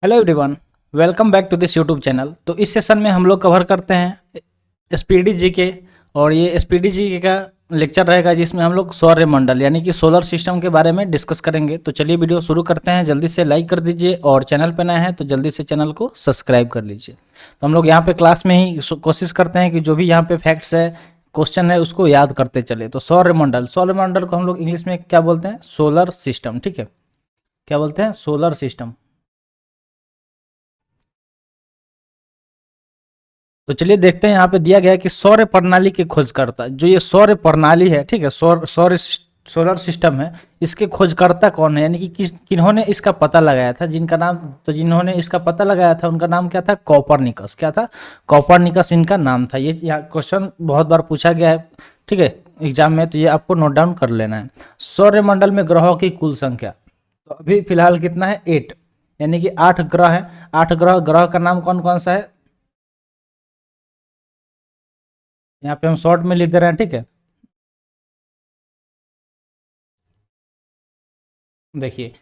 Hello everyone, welcome back to this YouTube channel. तो इस session में हम लोग कवर करते हैं एसपीडी जीके। और ये एसपीडी जीके का लेक्चर रहेगा जिसमें हम लोग सौरमंडल यानी कि सोलर सिस्टम के बारे में डिस्कस करेंगे। तो चलिए वीडियो शुरू करते हैं। जल्दी से लाइक कर दीजिए और चैनल पर नए हैं तो जल्दी से चैनल को सब्सक्राइब कर लीजिए। तो हम लोग यहाँ पे क्लास में ही कोशिश करते हैं कि जो भी यहाँ पे फैक्ट्स है, क्वेश्चन है, उसको याद करते चले। तो सौरमंडल, सौरमंडल को हम लोग इंग्लिश में क्या बोलते हैं? Solar system. ठीक है, क्या बोलते हैं? Solar system. तो चलिए देखते हैं। यहाँ पे दिया गया है कि सौर प्रणाली की खोजकर्ता, जो ये सौर प्रणाली है, ठीक है, सोलर सिस्टम है, इसके खोजकर्ता कौन है, यानी कि किन्होंने इसका पता लगाया था, जिनका नाम, तो जिन्होंने इसका पता लगाया था उनका नाम क्या था? कॉपरनिकस। क्या था? कॉपरनिकस इनका नाम था। ये यहाँ क्वेश्चन बहुत बार पूछा गया है, ठीक है, एग्जाम में। तो ये आपको नोट डाउन कर लेना है। सौरमंडल में ग्रहों की कुल संख्या तो अभी फिलहाल कितना है? 8, यानी कि 8 ग्रह है। 8 ग्रह, ग्रह का नाम कौन कौन सा है यहाँ पे हम शॉर्ट में लिख दे रहे हैं, ठीक है। देखिए,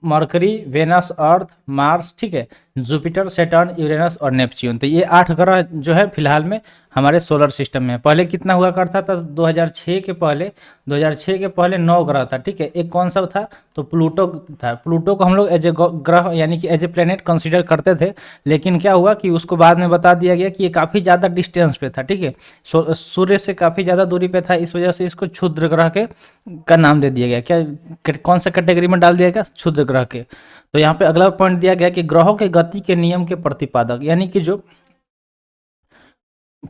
मरकरी, वेनस, अर्थ, मार्स, ठीक है, जुपिटर, सैटर्न, यूरेनस और नेपच्यून। तो ये 8 ग्रह जो है फिलहाल में हमारे सोलर सिस्टम में है। पहले कितना हुआ करता था? 2006 के पहले, 2006 के पहले 9 ग्रह था, ठीक है। एक कौन सा था? तो प्लूटो था। प्लूटो को हम लोग एज ए ग्रह यानी कि एज ए प्लेनेट कंसीडर करते थे। लेकिन क्या हुआ कि उसको बाद में बता दिया गया कि ये काफ़ी ज़्यादा डिस्टेंस पे था, ठीक है, सूर्य से काफ़ी ज़्यादा दूरी पे था। इस वजह से इसको क्षुद्र ग्रह के का नाम दे दिया गया। क्या, कौन सा कैटेगरी में डाल दिया गया? क्षुद्र ग्रह के। तो यहाँ पे अगला पॉइंट दिया गया कि ग्रहों के गति के नियम के प्रतिपादक, यानी कि जो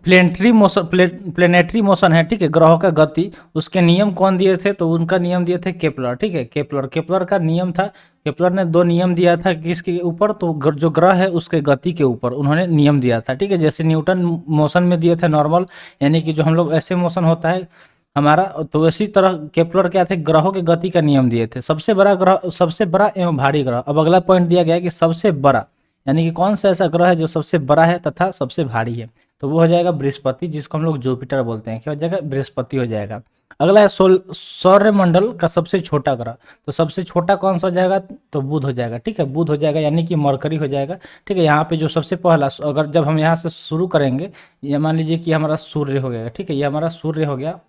प्लेनेटरी मोशन है, ठीक है, ग्रहों का गति, उसके नियम कौन दिए थे? तो उनका नियम दिए थे केपलर, ठीक है। केपलर का नियम था। केपलर ने 2 नियम दिया था किसके ऊपर? तो जो ग्रह है उसके गति के ऊपर उन्होंने नियम दिया था, ठीक है। जैसे न्यूटन मोशन में दिए थे नॉर्मल, यानी कि जो हम लोग ऐसे मोशन होता है हमारा, तो इसी तरह केपलर क्या थे? ग्रहों के गति का नियम दिए थे। सबसे बड़ा ग्रह, सबसे बड़ा एवं भारी ग्रह। अब अगला पॉइंट दिया गया है कि सबसे बड़ा, यानी कि कौन सा ऐसा ग्रह है जो सबसे बड़ा है तथा सबसे भारी है? तो वो हो जाएगा बृहस्पति, जिसको हम लोग जुपिटर बोलते हैं। क्या हो जाएगा? बृहस्पति हो जाएगा। अगला है सौरमंडल का सबसे छोटा ग्रह। तो सबसे छोटा कौन सा हो जाएगा? तो बुध हो जाएगा, ठीक है, बुध हो जाएगा, यानी कि मरकरी हो जाएगा, ठीक है। यहाँ पे जो सबसे पहला, अगर जब हम यहाँ से शुरू करेंगे, ये मान लीजिए कि हमारा सूर्य हो गया, ठीक है, ये हमारा सूर्य हो गया।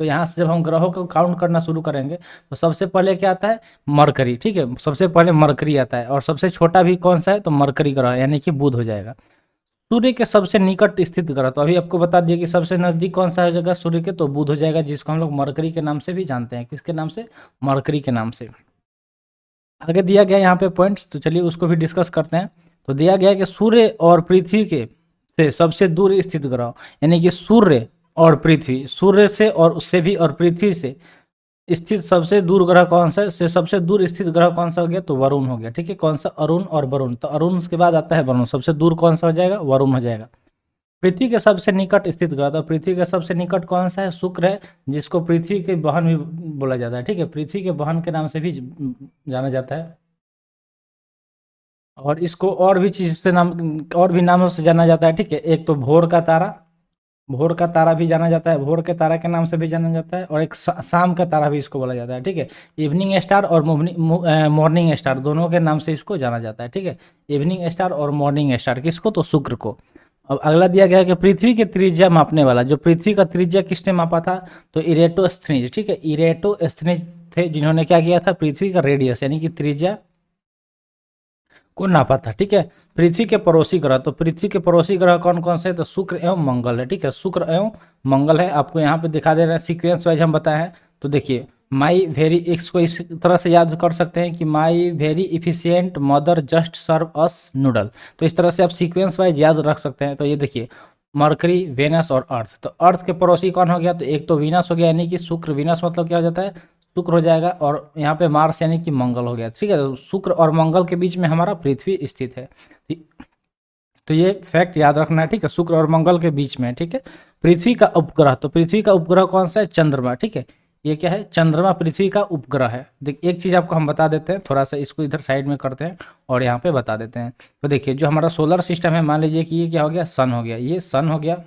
तो यहाँ से जब हम ग्रहों को काउंट करना शुरू करेंगे तो सबसे पहले क्या आता है? मरकरी, ठीक है, सबसे पहले मरकरी आता है। और सबसे छोटा भी कौन सा है? तो मरकरी ग्रह, यानी कि बुध हो जाएगा। सूर्य के सबसे निकट स्थित ग्रह, तो अभी आपको बता दिया कि सबसे नजदीक कौन सा हो जाएगा सूर्य के? तो बुध हो जाएगा, जिसको हम लोग मरकरी के नाम से भी जानते हैं। किसके नाम से? मरकरी के नाम से। आगे दिया गया यहाँ पे पॉइंट्स, तो चलिए उसको भी डिस्कस करते हैं। तो दिया गया है कि सूर्य और पृथ्वी के से सबसे दूर स्थित ग्रह, यानी कि सूर्य और पृथ्वी, सूर्य से और उससे भी और पृथ्वी से स्थित सबसे दूर ग्रह कौन सा है? से सबसे दूर स्थित ग्रह कौन सा हो गया? तो वरुण हो गया, ठीक है। कौन सा? अरुण और वरुण। तो अरुण के बाद आता है वरुण। सबसे दूर कौन सा हो जाएगा? वरुण हो जाएगा। पृथ्वी के सबसे निकट स्थित ग्रह, तो पृथ्वी के सबसे निकट कौन सा है? शुक्र है, जिसको पृथ्वी के बहन भी बोला जाता है, ठीक है, पृथ्वी के बहन के नाम से भी जाना जाता है। और इसको और भी चीज से नाम, और भी नामों से जाना जाता है, ठीक है। एक तो भोर का तारा, भोर का तारा भी जाना जाता है, भोर के तारा के नाम से भी जाना जाता है। और एक शाम का तारा भी इसको बोला जाता है, ठीक है। इवनिंग स्टार और मॉर्निंग स्टार दोनों के नाम से इसको जाना जाता है, ठीक है। इवनिंग स्टार और मॉर्निंग स्टार, किसको? तो शुक्र को। अब अगला दिया गया है कि पृथ्वी के त्रिज्या मापने वाला, जो पृथ्वी का त्रिज्या किसने मापा था? तो इरेटोस्थनीज, ठीक है, इरेटोस्थनीज थे, जिन्होंने क्या किया था? पृथ्वी का रेडियस यानी कि त्रिज्या को नापा था, ठीक है। पृथ्वी के पड़ोसी ग्रह, तो पृथ्वी के पड़ोसी ग्रह कौन कौन से? तो शुक्र एवं मंगल है, ठीक है, शुक्र एवं मंगल है। आपको यहाँ पे दिखा दे रहे हैं, सीक्वेंस वाइज हम बताए हैं। तो देखिए, माई वेरी, इसको इस तरह से याद कर सकते हैं कि my very efficient mother just serve us noodle. तो इस तरह से आप सीक्वेंस वाइज याद रख सकते हैं। तो ये देखिए, मरकरी, वेनस और अर्थ। तो अर्थ के पड़ोसी कौन हो गया? तो एक तो वीनस हो गया, यानी कि शुक्र। वीनस मतलब क्या हो जाता है? शुक्र हो जाएगा। और यहाँ पे मार्स यानी कि मंगल हो गया, ठीक है। तो शुक्र और मंगल के बीच में हमारा पृथ्वी स्थित है। तो ये फैक्ट याद रखना है, ठीक है, शुक्र और मंगल के बीच में है, ठीक है। पृथ्वी का उपग्रह, तो पृथ्वी का उपग्रह कौन सा है? चंद्रमा, ठीक है। ये क्या है? चंद्रमा पृथ्वी का उपग्रह है। देख, एक चीज आपको हम बता देते हैं, थोड़ा सा इसको इधर साइड में करते हैं और यहाँ पे बता देते हैं। तो देखिए, जो हमारा सोलर सिस्टम है, मान लीजिए कि ये क्या हो गया? सन हो गया, ये सन हो गया,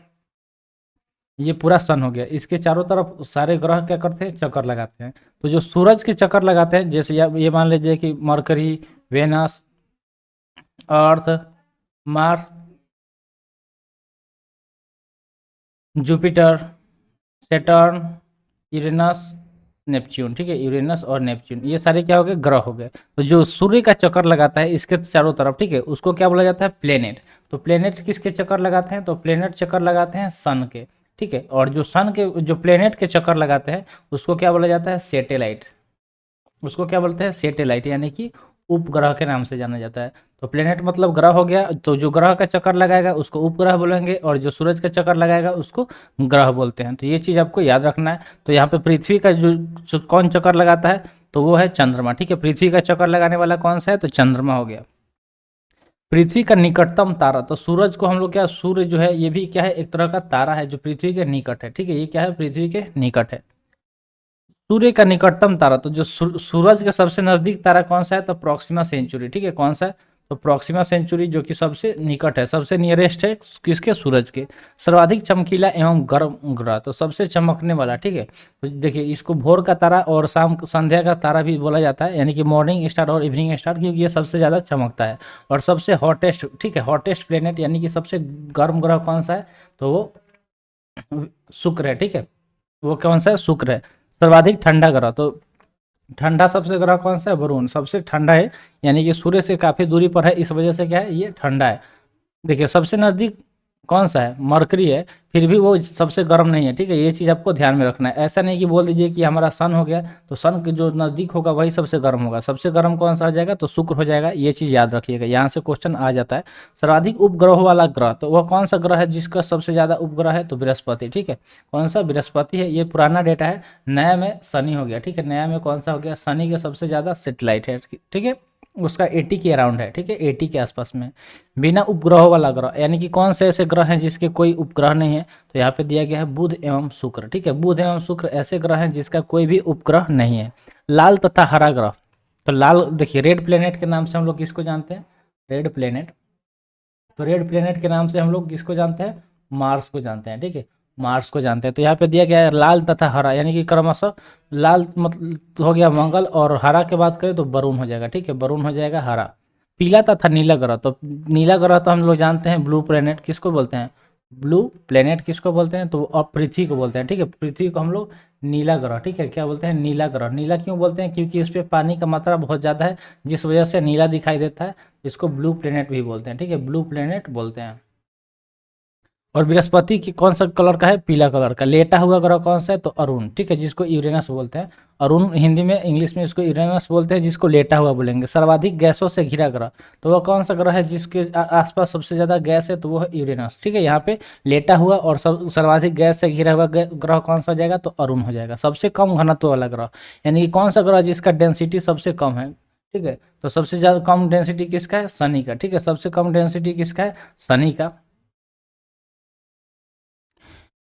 ये पूरा सन हो गया। इसके चारों तरफ सारे ग्रह क्या करते हैं? चक्कर लगाते हैं। तो जो सूरज के चक्कर लगाते हैं, जैसे ये मान लीजिए कि Mercury, Venus, Earth, Mars, Jupiter, Saturn, Uranus, Neptune. ठीक है, यूरेनस और नेपच्यून ये सारे क्या हो गए, ग्रह हो गए। तो जो सूर्य का चक्कर लगाता है इसके चारों तरफ, ठीक है, उसको क्या बोला जाता है, प्लेनेट। तो प्लेनेट किसके चक्कर लगाते हैं, तो प्लेनेट चक्कर लगाते हैं सन के। ठीक है, और जो सन के, जो प्लेनेट के चक्कर लगाते हैं उसको क्या बोला जाता है, सैटेलाइट। उसको क्या बोलते हैं, सैटेलाइट, यानी कि उपग्रह के नाम से जाना जाता है। तो प्लेनेट मतलब ग्रह हो गया, तो जो ग्रह का चक्कर लगाएगा उसको उपग्रह बोलेंगे, और जो सूरज का चक्कर लगाएगा उसको ग्रह बोलते हैं। तो ये चीज़ आपको याद रखना है। तो यहाँ पे पृथ्वी का जो कौन चक्कर लगाता है, तो वो है चंद्रमा। ठीक है, पृथ्वी का चक्कर लगाने वाला कौन सा है, तो चंद्रमा हो गया। पृथ्वी का निकटतम तारा, तो सूरज को हम लोग क्या, सूर्य जो है ये भी क्या है, एक तरह का तारा है जो पृथ्वी के निकट है। ठीक है, ये क्या है, पृथ्वी के निकट है। सूर्य का निकटतम तारा, तो जो सूरज के सबसे नजदीक तारा कौन सा है, तो प्रॉक्सिमा सेंचुरी। ठीक है, कौन सा है, तो प्रॉक्सिमा सेंचुरी, जो कि सबसे निकट है, सबसे नियरेस्ट है किसके, सूरज के। सर्वाधिक चमकीला एवं गर्म ग्रह, तो सबसे चमकने वाला। ठीक है, तो देखिए इसको भोर का तारा और शाम संध्या का तारा भी बोला जाता है, यानी कि मॉर्निंग स्टार और इवनिंग स्टार, क्योंकि ये सबसे ज़्यादा चमकता है। और सबसे हॉटेस्ट, ठीक है, हॉटेस्ट प्लेनेट यानी कि सबसे गर्म ग्रह कौन सा है, तो वो शुक्र है। ठीक है, वो कौन सा है, शुक्र है। सर्वाधिक ठंडा ग्रह, तो ठंडा सबसे ग्रह कौन सा है, वरुण सबसे ठंडा है, यानी कि सूर्य से काफी दूरी पर है, इस वजह से क्या है, ये ठंडा है। देखिए सबसे नजदीक कौन सा है, मरकरी है, फिर भी वो सबसे गर्म नहीं है। ठीक है, ये चीज़ आपको ध्यान में रखना है। ऐसा नहीं कि बोल दीजिए कि हमारा सन हो गया तो सन के जो नज़दीक होगा वही सबसे गर्म होगा। सबसे गर्म कौन सा हो जाएगा, तो शुक्र हो जाएगा। ये चीज़ याद रखिएगा, यहाँ से क्वेश्चन आ जाता है। सर्वाधिक उपग्रह वाला ग्रह, तो वह कौन सा ग्रह है जिसका सबसे ज़्यादा उपग्रह है, तो बृहस्पति। ठीक है, कौन सा, बृहस्पति है। ये पुराना डेटा है, नया में शनि हो गया। ठीक है, नया में कौन सा हो गया, शनि के सबसे ज़्यादा सेटेलाइट है। ठीक है, उसका 80 के अराउंड है। ठीक है, 80 के आसपास में। बिना उपग्रहों वाला ग्रह, यानी कि कौन से ऐसे ग्रह हैं जिसके कोई उपग्रह नहीं है, तो यहाँ पे दिया गया है बुध एवं शुक्र। ठीक है, बुध एवं शुक्र ऐसे ग्रह हैं जिसका कोई भी उपग्रह नहीं है। लाल तथा हरा ग्रह, तो लाल देखिए रेड प्लेनेट के नाम से हम लोग किसको जानते हैं, रेड प्लेनेट। तो रेड प्लेनेट के नाम से हम लोग किसको जानते हैं, मार्स को जानते हैं। ठीक है, मार्स को जानते हैं। तो यहाँ पे दिया गया है लाल तथा हरा, यानी कि क्रमशः लाल मतलब हो गया मंगल, और हरा के बात करें तो वरुण हो जाएगा। ठीक है, वरुण हो जाएगा हरा। पीला तथा नीला ग्रह, तो नीला ग्रह तो हम लोग जानते हैं ब्लू प्लेनेट किसको बोलते हैं, ब्लू प्लेनेट किसको बोलते हैं, तो अब पृथ्वी को बोलते हैं। ठीक है, पृथ्वी को हम लोग नीला ग्रह, ठीक है, क्या बोलते हैं, नीला ग्रह। नीला क्यों बोलते हैं, क्योंकि इस पे पानी का मात्रा बहुत ज़्यादा है, जिस वजह से नीला दिखाई देता है। इसको ब्लू प्लेनेट भी बोलते हैं। ठीक है, ब्लू प्लेनेट बोलते हैं। और बृहस्पति की कौन सा कलर का है, पीला कलर का। लेटा हुआ ग्रह कौन सा है, तो अरुण। ठीक है, जिसको यूरेनस बोलते हैं। अरुण हिंदी में, इंग्लिश में इसको यूरेनस बोलते हैं, जिसको लेटा हुआ बोलेंगे। सर्वाधिक गैसों से घिरा ग्रह, तो वह कौन सा ग्रह है जिसके आसपास सबसे ज्यादा गैस है, तो वो है यूरेनस। ठीक है, यहाँ पे लेटा हुआ और सर्वाधिक गैस से घिरा हुआ ग्रह कौन सा हो जाएगा, तो अरुण हो जाएगा। सबसे कम घनत्व वाला ग्रह, यानी कि कौन सा ग्रह जिसका डेंसिटी सबसे कम है। ठीक है, तो सबसे ज्यादा कम डेंसिटी किसका है, शनि का। ठीक है, सबसे कम डेंसिटी किसका है, शनि का।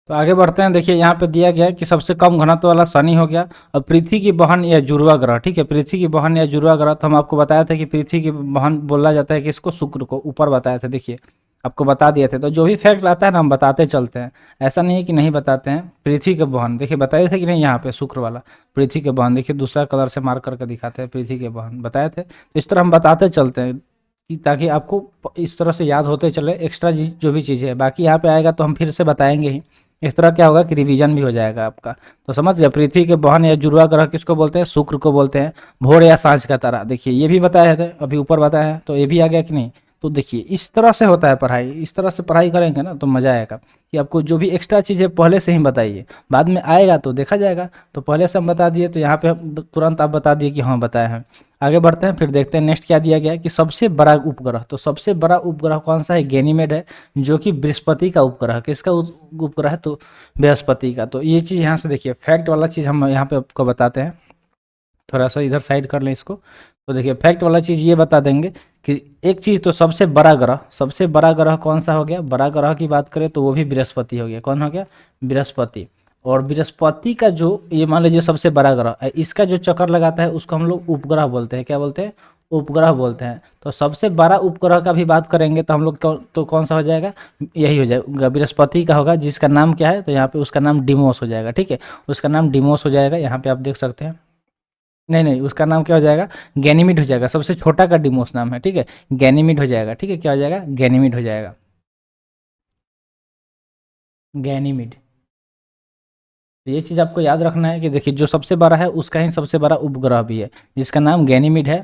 तो आगे बढ़ते हैं। देखिए यहाँ पे दिया गया है कि सबसे कम घनत्व वाला शनि हो गया। और पृथ्वी की बहन या जुड़वा ग्रह, ठीक है, पृथ्वी की बहन या जुड़वा ग्रह, तो हम आपको बताया था कि पृथ्वी की बहन बोला जाता है कि इसको शुक्र को, ऊपर बताया था। देखिए आपको बता दिए थे। तो जो भी फैक्ट आता है ना हम बताते चलते हैं, ऐसा नहीं है कि नहीं बताते हैं। पृथ्वी के बहन देखिए बताए थे कि नहीं, यहाँ पे शुक्र वाला पृथ्वी के बहन, देखिए दूसरा कलर से मार्क करके दिखाते हैं, पृथ्वी के बहन बताए थे। तो इस तरह हम बताते चलते हैं कि ताकि आपको इस तरह से याद होते चले एक्स्ट्रा जो भी चीज़ें है। बाकी यहाँ पे आएगा तो हम फिर से बताएंगे ही। इस तरह क्या होगा कि रिवीजन भी हो जाएगा आपका। तो समझ गया, पृथ्वी के बहन या जुड़वा ग्रह किसको बोलते हैं, शुक्र को बोलते हैं। भोर या सांझ का तारा, देखिए ये भी बताया था अभी ऊपर बताया है, तो ये भी आ गया कि नहीं। तो देखिए इस तरह से होता है पढ़ाई, इस तरह से पढ़ाई करेंगे ना तो मजा आएगा कि आपको जो भी एक्स्ट्रा चीज़ें पहले से ही बताइए, बाद में आएगा तो देखा जाएगा। तो पहले से हम बता दिए तो यहाँ पे तुरंत आप बता दिए कि हाँ बताए हैं। आगे बढ़ते हैं, फिर देखते हैं नेक्स्ट क्या दिया गया है कि सबसे बड़ा उपग्रह। तो सबसे बड़ा उपग्रह कौन सा है, गैनीमेड है, जो कि बृहस्पति का उपग्रह। किसका उपग्रह है, तो बृहस्पति का। तो ये चीज़ यहाँ से देखिए फैक्ट वाला चीज़ हम यहाँ पे आपको बताते हैं। थोड़ा सा इधर साइड कर लें इसको। तो देखिए फैक्ट वाला चीज़ ये बता देंगे कि एक चीज़, तो सबसे बड़ा ग्रह, सबसे बड़ा ग्रह कौन सा हो गया, बड़ा ग्रह की बात करें तो वो भी बृहस्पति हो गया। कौन हो गया, बृहस्पति। और बृहस्पति का जो ये मान लीजिए सबसे बड़ा ग्रह है, इसका जो चक्कर लगाता है उसको हम लोग उपग्रह बोलते हैं। क्या बोलते हैं, उपग्रह बोलते हैं। तो सबसे बड़ा उपग्रह का भी बात करेंगे तो हम लोग तो कौन सा हो जाएगा, यही हो जाएगा, बृहस्पति का होगा, जिसका नाम क्या है, तो यहाँ पे उसका नाम डिमोस हो जाएगा। ठीक है, उसका नाम डिमोस हो जाएगा, यहाँ पे आप देख सकते हैं। नहीं नहीं, उसका नाम क्या हो जाएगा, गैनीमीड हो जाएगा। सबसे छोटा का डिमोस नाम है, ठीक है, गैनीमीड हो जाएगा। ठीक है, क्या हो जाएगा, गैनीमीड हो जाएगा, गैनीमीड। तो ये चीज़ आपको याद रखना है कि देखिए जो सबसे बड़ा है उसका ही सबसे बड़ा उपग्रह भी है, जिसका नाम गैनीमीड है।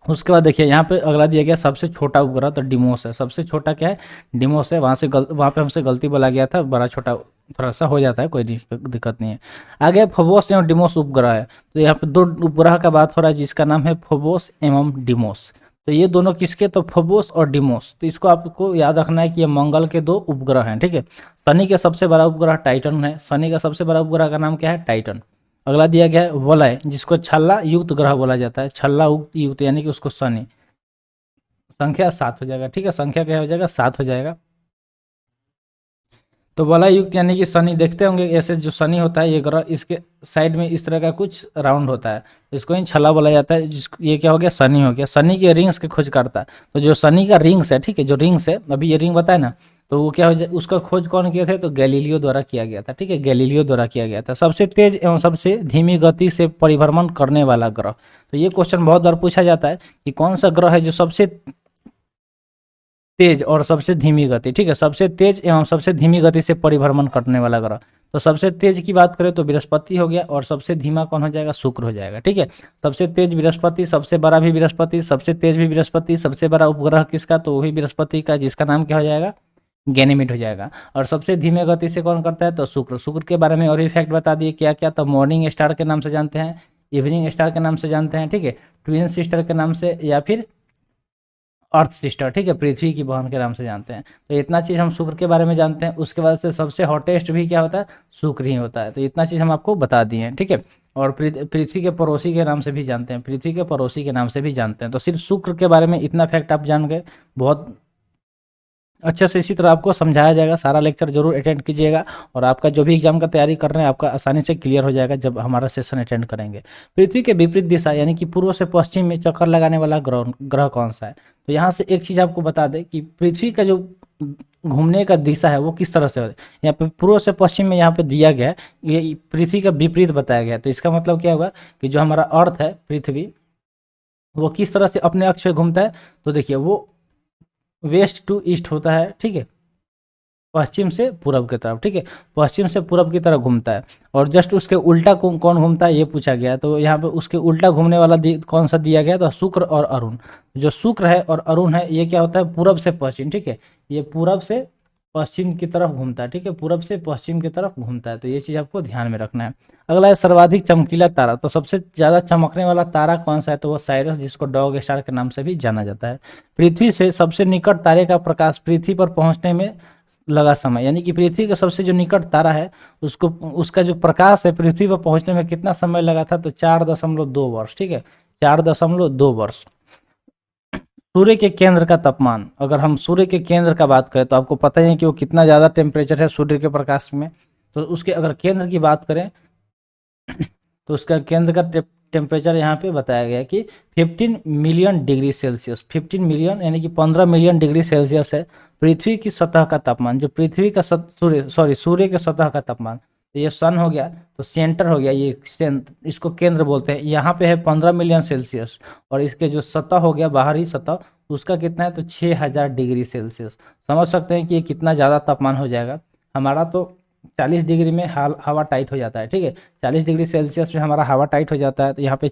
उसके बाद देखिए यहाँ पे अगला दिया गया सबसे छोटा उपग्रह, तो डिमोस है। सबसे छोटा क्या है, डिमोस है। वहाँ पे हमसे गलती बोला गया था, बड़ा छोटा थोड़ा सा हो जाता है, कोई दिक्कत नहीं है। आगे फोबोस एवं डिमोस उपग्रह है। तो यहाँ पे दो उपग्रह का बात हो रहा है, जिसका नाम है फोबोस एवं डिमोस। तो ये दोनों किसके, तो फोबोस और डिमोस। तो इसको आपको याद रखना है कि ये मंगल के दो उपग्रह हैं, ठीक है। शनि का सबसे बड़ा उपग्रह टाइटन है। शनि का सबसे बड़ा उपग्रह का नाम क्या है, टाइटन। अगला दिया गया है वलय, जिसको छल्ला युक्त ग्रह बोला जाता है। छल्ला युक्त यानी कि उसको शनि। संख्या 7 हो जाएगा, ठीक है, संख्या क्या हो जाएगा, 7 हो जाएगा। तो वलय युक्त यानी कि शनि, देखते होंगे ऐसे जो शनि होता है, ये ग्रह इसके साइड में इस तरह का कुछ राउंड होता है, इसको ही छल्ला बोला जाता है। ये क्या हो गया, शनि हो गया। शनि के रिंग्स की खोज करता है। तो जो शनि का रिंग्स है, ठीक है, जो रिंग्स है, अभी ये रिंग बताया ना, तो वो क्या हो जाए, उसका खोज कौन किए थे, तो गैलीलियो द्वारा किया गया था, ठीक है, गैलीलियो द्वारा किया गया था। सबसे तेज एवं सबसे धीमी गति से परिभ्रमण करने वाला ग्रह। तो ये क्वेश्चन बहुत बार पूछा जाता है कि कौन सा ग्रह है जो सबसे तेज और सबसे धीमी गति, ठीक है, सबसे तेज एवं सबसे धीमी गति से परिभ्रमण करने वाला ग्रह। तो सबसे तेज की बात करें तो बृहस्पति हो गया, और सबसे धीमा कौन हो जाएगा, शुक्र हो जाएगा, ठीक है। सबसे तेज बृहस्पति, सबसे बड़ा भी बृहस्पति, सबसे तेज भी बृहस्पति, सबसे बड़ा उपग्रह किसका, तो वही बृहस्पति का, जिसका नाम क्या हो जाएगा, गैनीमीड हो जाएगा। और सबसे धीमे गति से कौन करता है, तो शुक्र। शुक्र के बारे में और भी फैक्ट बता दिए, क्या क्या, तो मॉर्निंग स्टार के नाम से जानते हैं, इवनिंग स्टार के नाम से जानते हैं, ठीक है, ट्विन सिस्टर के नाम से, या फिर अर्थ सिस्टर, ठीक है, पृथ्वी की बहन के नाम से जानते हैं। तो इतना चीज़ हम शुक्र के बारे में जानते हैं। उसके बाद से सबसे हॉटेस्ट भी क्या होता है, शुक्र ही होता है। तो इतना चीज़ हम आपको बता दिए हैं, ठीक है। और पृथ्वी के पड़ोसी के नाम से भी जानते हैं, पृथ्वी के पड़ोसी के नाम से भी जानते हैं। तो सिर्फ शुक्र के बारे में इतना फैक्ट आप जान गए, बहुत अच्छे से। इसी तरह आपको समझाया जाएगा, सारा लेक्चर जरूर अटेंड कीजिएगा, और आपका जो भी एग्जाम का तैयारी कर रहे हैं आपका आसानी से क्लियर हो जाएगा जब हमारा सेशन अटेंड करेंगे। पृथ्वी के विपरीत दिशा यानी कि पूर्व से पश्चिम में चक्कर लगाने वाला ग्रह ग्रह कौन सा है। तो यहाँ से एक चीज़ आपको बता दें कि पृथ्वी का जो घूमने का दिशा है वो किस तरह से है। यहाँ पे पूर्व से पश्चिम में यहाँ पे दिया गया है, ये पृथ्वी का विपरीत बताया गया है। तो इसका मतलब क्या होगा कि जो हमारा अर्थ है, पृथ्वी, वो किस तरह से अपने अक्ष पे घूमता है। तो देखिए वो वेस्ट टू ईस्ट होता है, ठीक है, पश्चिम से पूरब की तरफ, ठीक है, पश्चिम से पूरब की तरफ घूमता है। और जस्ट उसके उल्टा कौन घूमता है, ये पूछा गया। तो यहाँ पे उसके उल्टा घूमने वाला कौन सा दिया गया, तो शुक्र और अरुण। जो शुक्र है और अरुण है, ये क्या होता है, पूरब से पश्चिम, ठीक है, ये पूरब से पश्चिम की तरफ घूमता है, ठीक है, पूरब से पश्चिम की तरफ घूमता है। तो ये चीज़ आपको ध्यान में रखना है। अगला है सर्वाधिक चमकीला तारा। तो सबसे ज़्यादा चमकने वाला तारा कौन सा है, तो वो साइरस, जिसको डॉग स्टार के नाम से भी जाना जाता है। पृथ्वी से सबसे निकट तारे का प्रकाश पृथ्वी पर पहुंचने में लगा समय, यानी कि पृथ्वी का सबसे जो निकट तारा है, उसको उसका जो प्रकाश है पृथ्वी पर पहुंचने में कितना समय लगा था, तो 4.2 वर्ष, ठीक है, 4.2 वर्ष। सूर्य के केंद्र का तापमान, अगर हम सूर्य के केंद्र का बात करें तो आपको पता ही है कि वो कितना ज़्यादा टेम्परेचर है सूर्य के प्रकाश में। तो उसके अगर केंद्र की बात करें तो उसका केंद्र का टेम्परेचर यहाँ पे बताया गया है कि 15 मिलियन डिग्री सेल्सियस, 15 मिलियन यानी कि 15 मिलियन डिग्री सेल्सियस है पृथ्वी की सतह का तापमान। जो पृथ्वी का सूर्य के सतह का तापमान, तो ये सन हो गया, तो सेंटर हो गया, ये इसको केंद्र बोलते हैं, यहाँ पे है 15 मिलियन सेल्सियस। और इसके जो सतह हो गया, बाहरी सतह, उसका कितना है, तो 6000 डिग्री सेल्सियस। समझ सकते हैं कि ये कितना ज़्यादा तापमान हो जाएगा। हमारा तो 40 डिग्री में हवा टाइट हो जाता है, ठीक है, 40 डिग्री सेल्सियस में हमारा हवा टाइट हो जाता है। तो यहाँ पे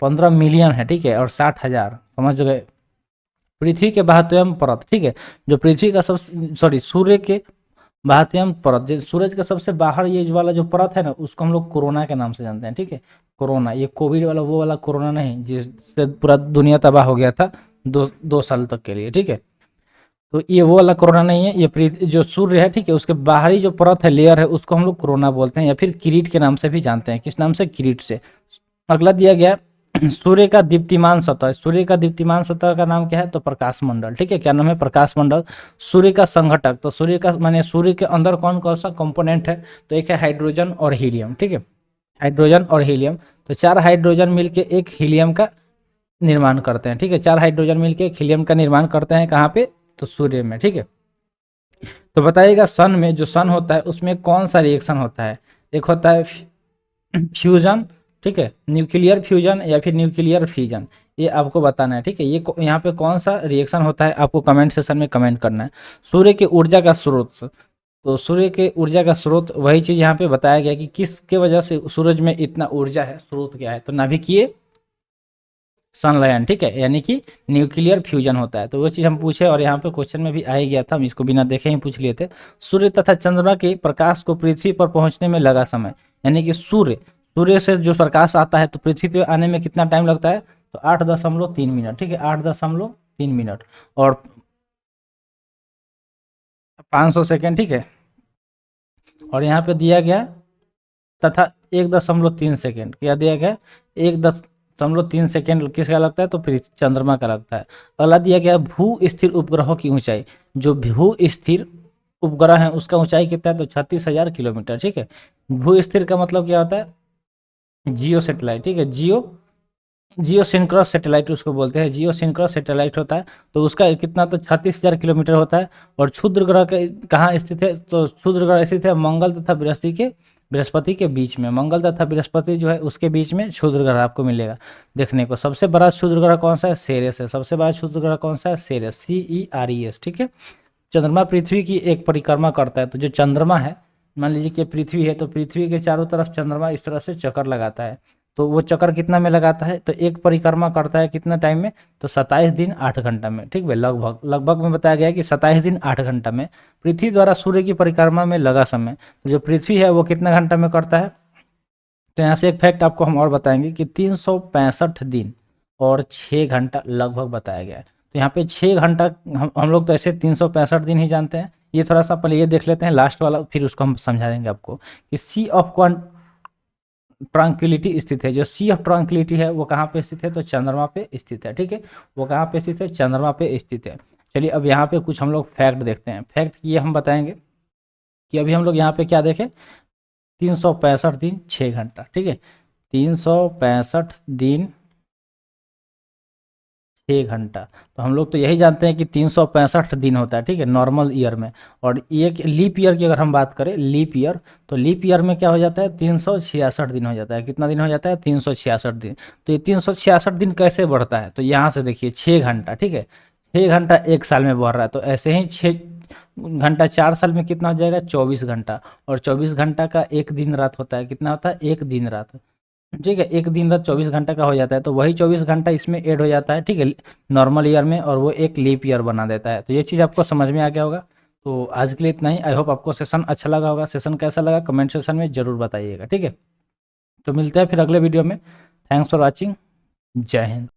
15 मिलियन है, ठीक है, और 60,000, समझ गए। पृथ्वी के 72 परत, ठीक है, जो पृथ्वी का सब सूर्य के 72 परत, जो सूरज का सबसे बाहर ये वाला जो परत है ना, उसको हम लोग कोरोना के नाम से जानते हैं, ठीक है, कोरोना। ये कोविड वाला वो वाला कोरोना नहीं, जिससे पूरा दुनिया तबाह हो गया था 2 साल तक के लिए, ठीक है। तो ये वो वाला कोरोना नहीं है, ये जो सूर्य है, ठीक है, उसके बाहरी जो परत है, लेयर है, उसको हम लोग कोरोना बोलते हैं, या फिर किरीट के नाम से भी जानते हैं। किस नाम से, किरीट से। अगला दिया गया सूर्य का दीप्तिमान सतह। सूर्य का दीप्तिमान सतह का नाम क्या है, तो प्रकाश मंडल, ठीक है, क्या नाम है, प्रकाश मंडल। सूर्य का संघटक, तो सूर्य का माने सूर्य के अंदर कौन कौन सा कंपोनेंट है, तो एक है हाइड्रोजन और हीलियम, ठीक है, हाइड्रोजन और हीलियम। तो 4 हाइड्रोजन मिलके एक हीलियम का निर्माण करते हैं, ठीक है, 4 हाइड्रोजन मिलके एक हीलियम का निर्माण करते हैं, कहाँ पे, तो सूर्य में, ठीक है। तो बताइएगा सन में, जो सन होता है उसमें कौन सा रिएक्शन होता है। एक होता है फ्यूजन, ठीक है, न्यूक्लियर फ्यूजन या फिर न्यूक्लियर फिजन, ये आपको बताना है। ठीक है, ये यहाँ पे कौन सा रिएक्शन होता है आपको कमेंट सेक्शन में कमेंट करना है। सूर्य की ऊर्जा का स्रोत, तो सूर्य के ऊर्जा का स्रोत वही चीज यहाँ पे बताया गया कि किसके वजह से सूरज में इतना ऊर्जा है, स्रोत क्या है, तो नाभिकीय संलयन। ठीक है, यानी कि न्यूक्लियर फ्यूजन होता है। तो वो चीज़ हम पूछे और यहाँ पे क्वेश्चन में भी आ ही गया था, हम इसको बिना देखे ही पूछ लिए थे। सूर्य तथा चंद्रमा के प्रकाश को पृथ्वी पर पहुंचने में लगा समय, यानी कि सूर्य से जो प्रकाश आता है तो पृथ्वी पे आने में कितना टाइम लगता है, तो 8.3 मिनट। ठीक है, 8.3 मिनट और 500 सेकेंड। ठीक है, और यहाँ पे दिया गया तथा 1.3 सेकेंड, क्या दिया गया, 1.3 सेकेंड किसका लगता है, तो फिर चंद्रमा का लगता है। अगला दिया गया भू स्थिर उपग्रहों की ऊंचाई, जो भू स्थिर उपग्रह है उसका ऊंचाई कितना है, तो 36,000 किलोमीटर। ठीक है, भू स्थिर का मतलब क्या होता है, जियो सैटेलाइट। ठीक है, जियो सिंक्रोनस सैटेलाइट उसको बोलते हैं, जियो सिंक्रोनस सैटेलाइट होता है, तो उसका कितना, तो 36,000 किलोमीटर होता है। और क्षुद्र ग्रह के कहाँ स्थित है, तो क्षुद्र ग्रह स्थित है मंगल तथा बृहस्पति के बीच में। मंगल तथा बृहस्पति जो है उसके बीच में क्षुद्र ग्रह आपको मिलेगा देखने को। सबसे बड़ा क्षुद्र ग्रह कौन सा है, सेरेस है। सबसे बड़ा क्षुद्र ग्रह कौन सा है, सेरेस, CERES। ठीक है, चंद्रमा पृथ्वी की एक परिक्रमा करता है, तो जो चंद्रमा है, मान लीजिए कि पृथ्वी है, तो पृथ्वी के चारों तरफ चंद्रमा इस तरह से चक्कर लगाता है। तो वो चक्कर कितना में लगाता है, तो एक परिक्रमा करता है कितना टाइम में, तो 27 दिन 8 घंटा में। ठीक है, लगभग लगभग में बताया गया है कि 27 दिन 8 घंटा में पृथ्वी द्वारा सूर्य की परिक्रमा में लगा समय। तो जो पृथ्वी है वो कितना घंटा में करता है, तो यहाँ से एक फैक्ट आपको हम और बताएंगे कि 365 दिन और 6 घंटा लगभग बताया गया है। तो यहाँ पे 6 घंटा, हम लोग तो ऐसे 365 दिन ही जानते हैं। ये थोड़ा सा पहले ये देख लेते हैं लास्ट वाला, फिर उसको हम समझा देंगे आपको कि सी ऑफ ट्रांक्विलिटी स्थित है। जो सी ऑफ ट्रांक्विलिटी है वो कहाँ पे स्थित है, तो चंद्रमा पे स्थित है। ठीक है, वो कहाँ पे स्थित है, चंद्रमा पे स्थित है। चलिए अब यहाँ पे कुछ हम लोग फैक्ट देखते हैं। फैक्ट ये हम बताएंगे कि अभी हम लोग यहाँ पे क्या देखें, 365 दिन 6 घंटा। ठीक है, 365 दिन 6 घंटा, तो हम लोग तो यही जानते हैं कि 365 दिन होता है। ठीक है, नॉर्मल ईयर में। और एक लीप ईयर की अगर हम बात करें, लीप ईयर, तो लीप ईयर में क्या हो जाता है, 366 दिन हो जाता है। कितना दिन हो जाता है, 366 दिन। तो ये 366 दिन कैसे बढ़ता है, तो यहाँ से देखिए 6 घंटा। ठीक है, 6 घंटा एक साल में बढ़ रहा है, तो ऐसे ही 6 घंटा 4 साल में कितना हो जाएगा, 24 घंटा। और 24 घंटा का एक दिन रात होता है, कितना होता है, एक दिन रात। ठीक है, एक दिन रात 24 घंटा का हो जाता है, तो वही 24 घंटा इसमें ऐड हो जाता है। ठीक है, नॉर्मल ईयर में, और वो एक लीप ईयर बना देता है। तो ये चीज़ आपको समझ में आ गया होगा। तो आज के लिए इतना ही। आई होप आपको सेशन अच्छा लगा होगा। सेशन कैसा लगा कमेंट सेशन में जरूर बताइएगा। ठीक है, तो मिलते हैं फिर अगले वीडियो में। Thanks for watching. जय हिंद।